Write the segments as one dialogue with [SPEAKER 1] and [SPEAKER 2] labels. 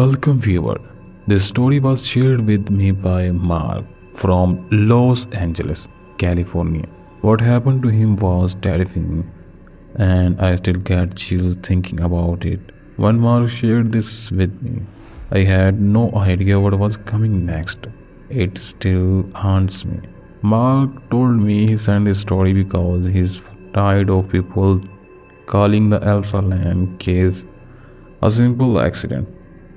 [SPEAKER 1] Welcome, viewer. This story was shared with me by Mark from Los Angeles, California. What happened to him was terrifying, and I still get chills thinking about it. When Mark shared this with me, I had no idea what was coming next. It still haunts me. Mark told me he sent this story because he's tired of people calling the Elsa Lam case a simple accident.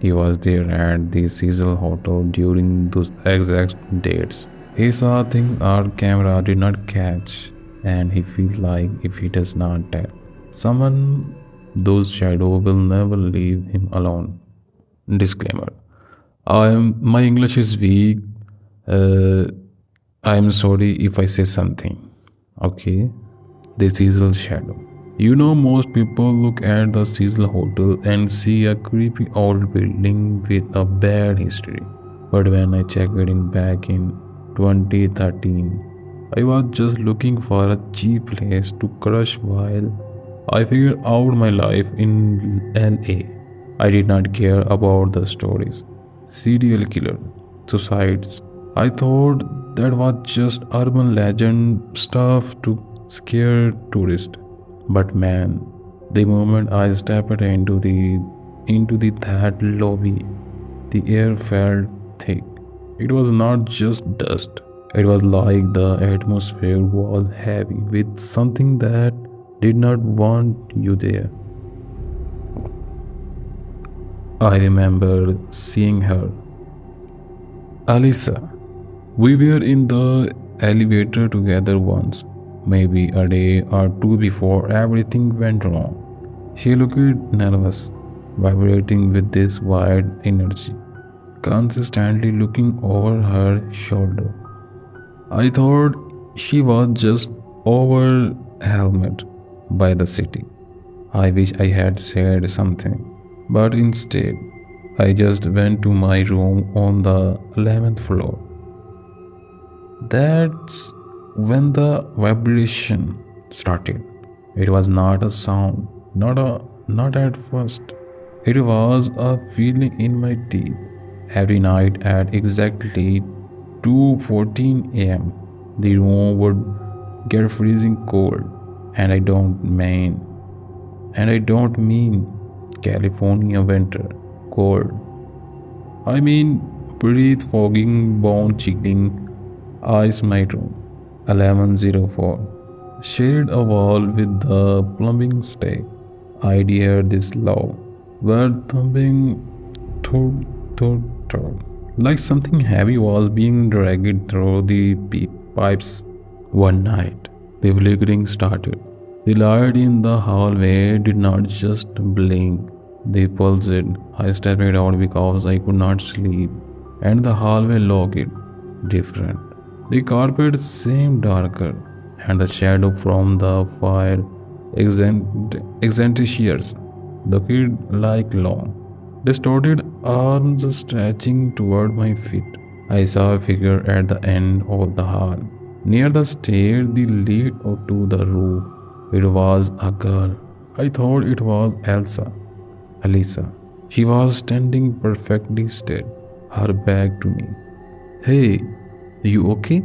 [SPEAKER 1] He was there at the Cecil Hotel during those exact dates. He saw things our camera did not catch, and he feels like if he does not tell someone, those shadows will never leave him alone. Disclaimer: my English is weak. Uh, I'm sorry if I say something. Okay, the Cecil shadow. Most people look at the Cecil Hotel and see a creepy old building with a bad history. But when I checked it in back in 2013, I was just looking for a cheap place to crush while I figured out my life in LA. I did not care about the stories. Serial killer, suicides. I thought that was just urban legend stuff to scare tourists. But man, the moment I stepped into the that lobby, the air felt thick. It was not just dust. It was like the atmosphere was heavy with something that did not want you there. I remember seeing her. Elisa. We were in the elevator together once, maybe a day or two before everything went wrong. She looked nervous, vibrating with this wild energy, consistently looking over her shoulder. I thought she was just overwhelmed by the city. I wish I had said something, but instead, I just went to my room on the 11th floor. That's when the vibration started. It was not a sound, not at first. It was a feeling in my teeth. Every night at exactly 2:14 a.m., the room would get freezing cold, and I don't mean California winter cold. I mean breath fogging, bone chilling, eyes my room. 1104. Shared a wall with the plumbing stake. I heard this low, word thumping, thud, thud, thud, like something heavy was being dragged through the pipes. One night, the flickering started. The light in the hallway did not just blink, they pulsed. I stepped out because I could not sleep, and the hallway looked different. The carpet seemed darker, and the shadow from the fire extinguishers looked like long, distorted arms stretching toward my feet. I saw a figure at the end of the hall, near the stair that lead to the roof. It was a girl. I thought it was Elisa. She was standing perfectly still, her back to me. Hey, you okay?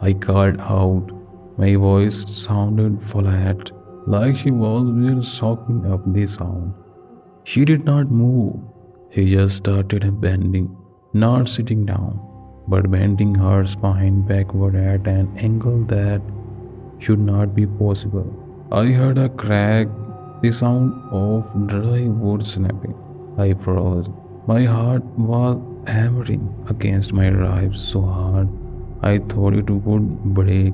[SPEAKER 1] I called out. My voice sounded flat, like she was soaking up the sound. She did not move. She just started bending, not sitting down, but bending her spine backward at an angle that should not be possible. I heard a crack, the sound of dry wood snapping. I froze. My heart was hammering against my ribs so hard I thought it would break.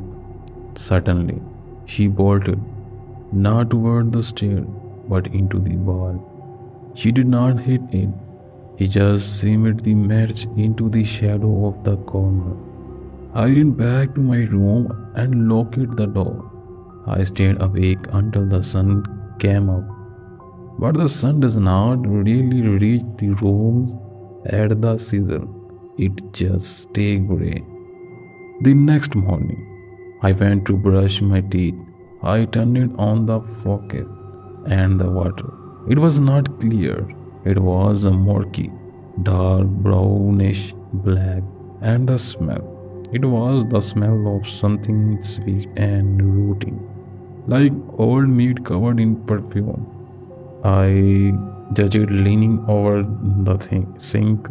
[SPEAKER 1] Suddenly, she bolted, not toward the stair, but into the wall. She did not hit it. She just seemed to merge into the shadow of the corner. I ran back to my room and locked the door. I stayed awake until the sun came up. But the sun does not really reach the rooms at the season. It just stays gray. The next morning, I went to brush my teeth. I turned on the faucet and the water. It was not clear. It was a murky, dark, brownish black, and the smell. It was the smell of something sweet and rooting, like old meat covered in perfume. I judged leaning over the sink,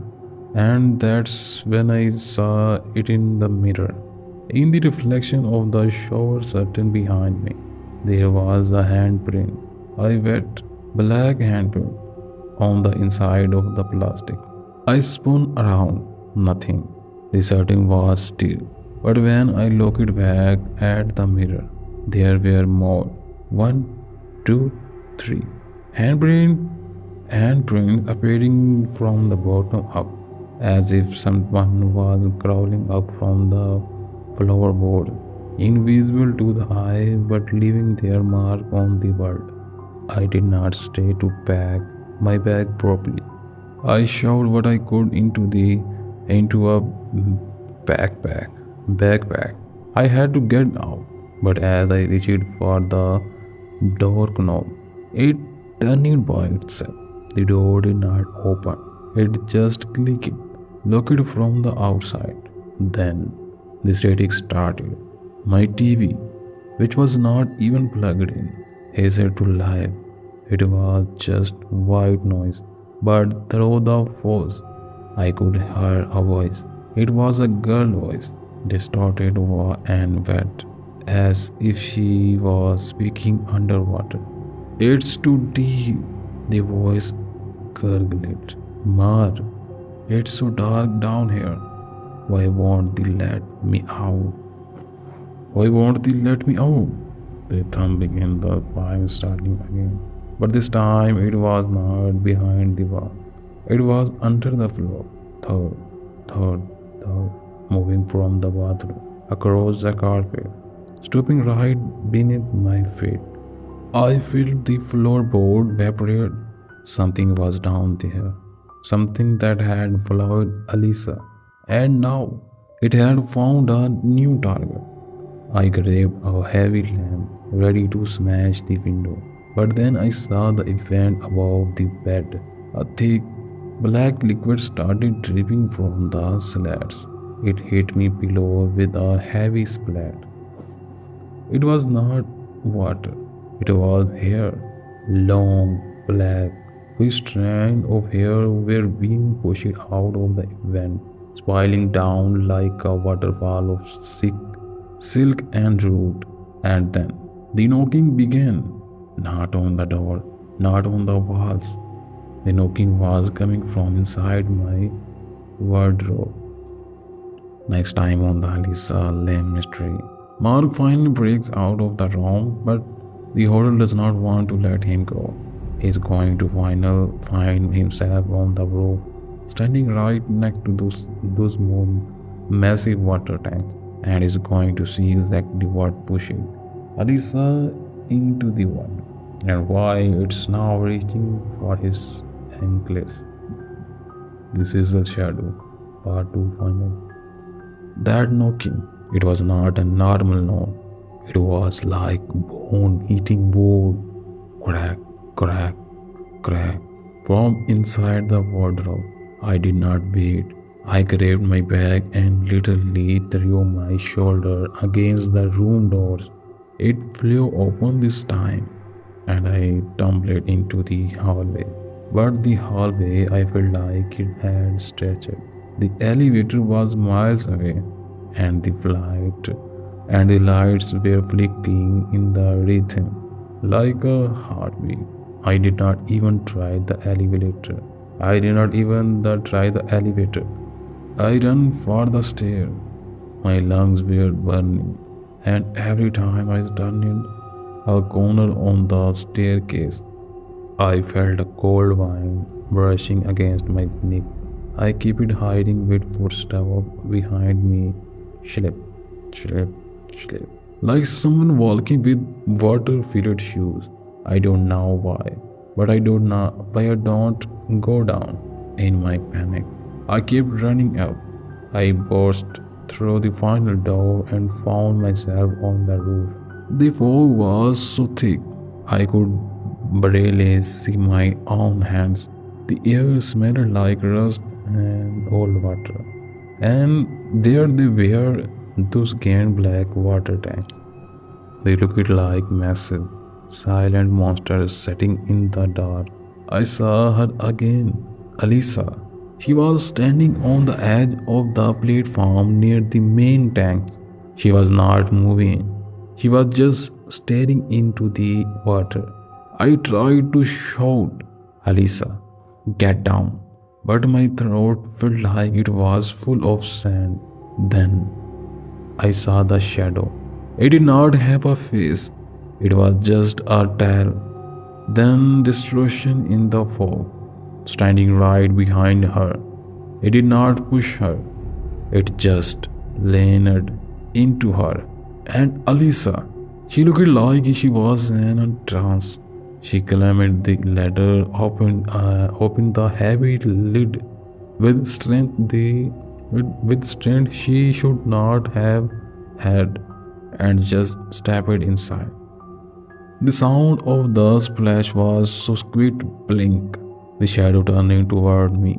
[SPEAKER 1] and that's when I saw it in the mirror. In the reflection of the shower curtain behind me, there was a handprint, a wet, black handprint on the inside of the plastic. I spun around, nothing. The curtain was still. But when I looked back at the mirror, there were more. One, two, three. Handprint, handprint appearing from the bottom up, as if someone was crawling up from the floorboard, invisible to the eye but leaving their mark on the world. I did not stay to pack my bag properly. I shoved what I could into a backpack. I had to get out, but as I reached for the door knob, it turned by itself. The door did not open. It just clicked, looked from the outside. Then the static started. My TV, which was not even plugged in, hissed to life. It was just white noise, but through the fuzz, I could hear a voice. It was a girl voice, distorted and wet, as if she was speaking underwater. It's too deep, the voice gurgled. Mar, it's so dark down here. Why won't they let me out? Why won't they let me out? The thumb began the poem starting again. But this time it was not behind the wall. It was under the floor. Third, third, third, moving from the bathroom across the carpet, stooping right beneath my feet. I felt the floorboard vibrate. Something was down there. Something that had followed Elisa. And now it had found a new target. I grabbed a heavy lamp, ready to smash the window. But then I saw the event above the bed. A thick, black liquid started dripping from the slats. It hit me below with a heavy splat. It was not water, it was hair. Long, black, whose strands of hair were being pushed out of the vent, spiraling down like a waterfall of silk and root. And then the knocking began, not on the door, not on the walls. The knocking was coming from inside my wardrobe. Next time on the Elisa Lam Mystery, Mark finally breaks out of the room, but the hotel does not want to let him go. He is going to find himself on the roof, standing right next to those massive water tanks, and is going to see exactly what pushing Elisa into the water, and why it's now reaching for his ankles. This is the shadow, part 2 final. That knocking, it was not a normal knock. It was like bone hitting wood. Crack, crack, crack. From inside the wardrobe, I did not wait. I grabbed my bag and literally threw my shoulder against the room doors. It flew open this time, and I tumbled into the hallway. But the hallway, I felt like it had stretched. The elevator was miles away, and the lights were flickering in the rhythm like a heartbeat. I did not even try the elevator. I did not even try the elevator. I ran for the stair. My lungs were burning, and every time I turned a corner on the staircase, I felt a cold wind brushing against my neck. I kept it hiding with footsteps behind me. Slip, slip, slip. Like someone walking with water-filled shoes. I don't know why, but I don't go down in my panic. I kept running up. I burst through the final door and found myself on the roof. The fog was so thick I could barely see my own hands. The air smelled like rust and old water. And there they were, those giant black water tanks. They looked like massive, silent monsters sitting in the dark. I saw her again, Elisa. She was standing on the edge of the platform near the main tanks. She was not moving. She was just staring into the water. I tried to shout, Elisa, get down. But my throat felt like it was full of sand. Then I saw the shadow. It did not have a face, it was just a tail. Then distortion in the fog, standing right behind her. It did not push her, it just leaned into her. And Alisa, she looked like she was in a trance. She climbed the ladder, opened the heavy lid with strength she should not have had, and just stepped inside. The sound of the splash was so sweet blink, the shadow turning toward me.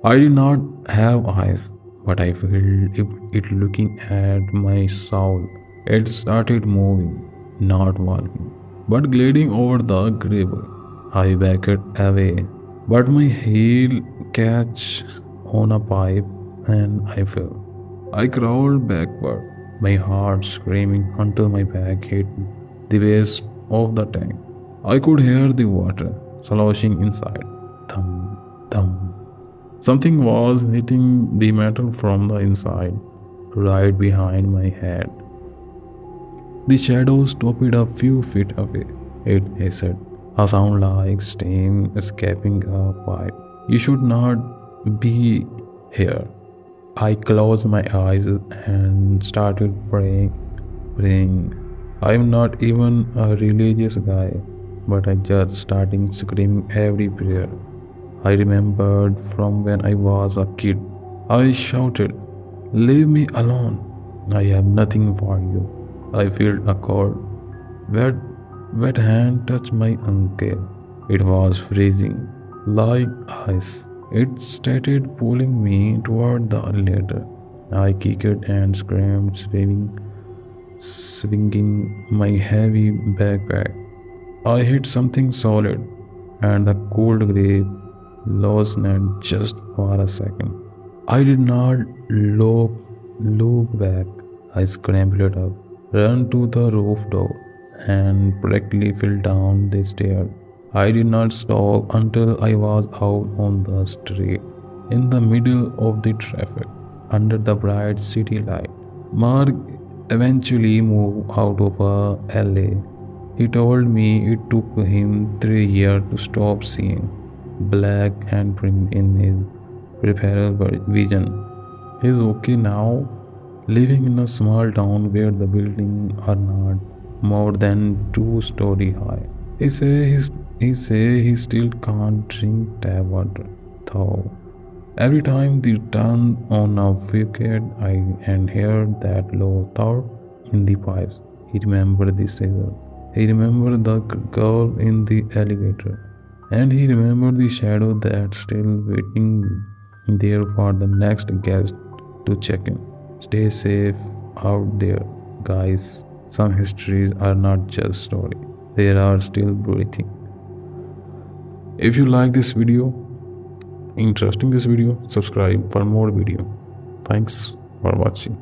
[SPEAKER 1] I did not have eyes, but I felt it looking at my soul. It started moving, not walking, but gliding over the gravel. I backed away, but my heel catch on a pipe and I fell. I crawled backward, my heart screaming until my back hit the base of the tank. I could hear the water sloshing inside. Thump, thump. Something was hitting the metal from the inside, right behind my head. The shadow stopped a few feet away. It hissed, a sound like steam escaping a pipe. You should not be here. I closed my eyes and started praying. I'm not even a religious guy, but I just started screaming every prayer I remembered from when I was a kid. I shouted, leave me alone. I have nothing for you. I felt a cold, wet, wet hand touch my ankle. It was freezing, like ice. It started pulling me toward the elevator. I kicked and screamed, swinging my heavy backpack. I hit something solid, and the cold grip loosened just for a second. I did not look back. I scrambled up, ran to the roof door, and practically fell down the stairs. I did not stop until I was out on the street, in the middle of the traffic, under the bright city light. Mark eventually moved out of LA. He told me it took him 3 years to stop seeing black handprint in his peripheral vision. He's okay now, living in a small town where the buildings are not more than 2 stories high. He still can't drink tap water, though. Every time they turn on a faucet, I and hear that low thought in the pipes. He remembered the scissor. He remembered the girl in the elevator. And he remembered the shadow that's still waiting there for the next guest to check in. Stay safe out there, guys. Some histories are not just stories, they are still breathing. If you like this video, interesting this video, subscribe for more video. Thanks for watching.